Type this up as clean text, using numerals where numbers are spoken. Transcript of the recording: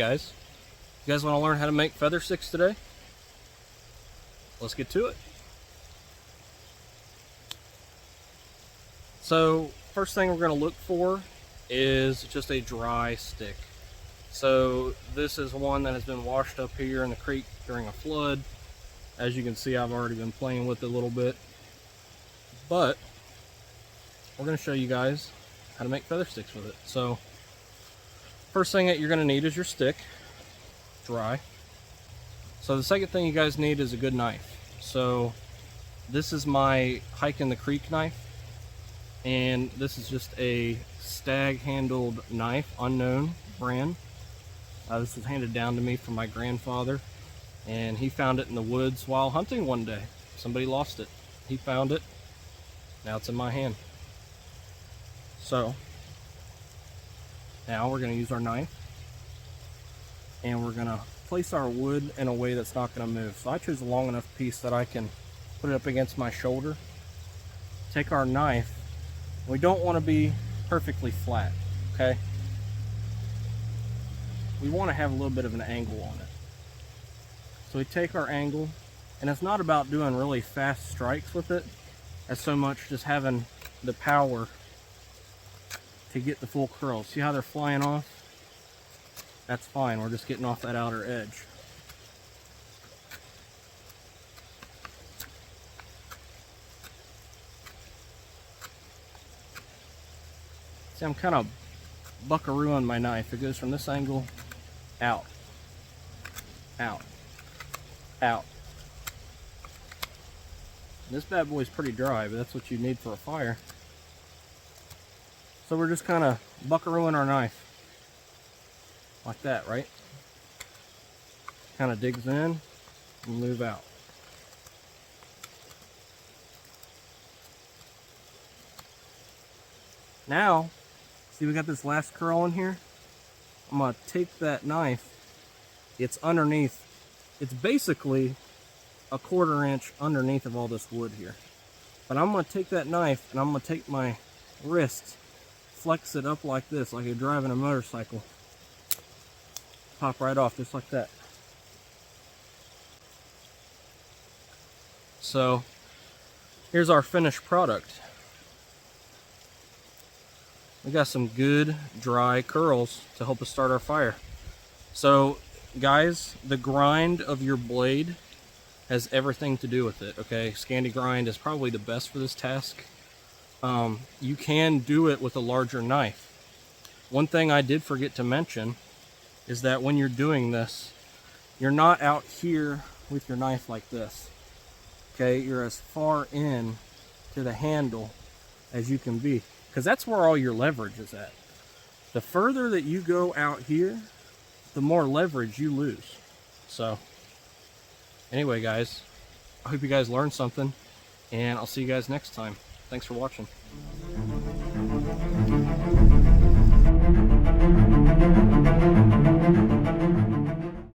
guys. You guys want to learn how to make feather sticks today? Let's get to it. So first thing we're going to look for is just a dry stick. So this is one that has been washed up here in the creek during a flood. As you can see, I've already been playing with it a little bit, but we're going to show you guys how to make feather sticks with it. So first thing that you're going to need is your stick, dry. So the second thing you guys need is a good knife. So this is my Hike in the Creek knife, and this is just a stag handled knife, unknown brand. This was handed down to me from my grandfather, and he found it in the woods while hunting one day. Somebody lost it. He found it. Now it's in my hand. So now we're going to use our knife, and we're going to place our wood in a way that's not going to move. So I choose a long enough piece that I can put it up against my shoulder. Take our knife. We don't want to be perfectly flat, okay? We want to have a little bit of an angle on it. So we take our angle, and it's not about doing really fast strikes with it, as so much just having the power to get the full curl. See how they're flying off? That's fine, we're just getting off that outer edge. See, I'm kind of buckarooing my knife. It goes from this angle, out, out, out. This bad boy's pretty dry, but that's what you need for a fire. So we're just kind of buckarooing our knife. Like that, right? Kind of digs in and move out. Now, see we got this last curl in here? I'm going to take that knife. It's underneath. It's basically a 1/4 inch underneath of all this wood here. But I'm going to take that knife and I'm going to take my wrist, flex it up like this, like you're driving a motorcycle. Pop right off just like that. So here's our finished product. We got some good dry curls to help us start our fire. So guys, the grind of your blade has everything to do with it, okay? Scandi grind is probably the best for this task. You can do it with a larger knife. One thing I did forget to mention is that when you're doing this, you're not out here with your knife like this, okay? You're as far in to the handle as you can be, because that's where all your leverage is at. The further that you go out here, the more leverage you lose. So anyway guys, I hope you guys learned something, and I'll see you guys next time. Thanks for watching.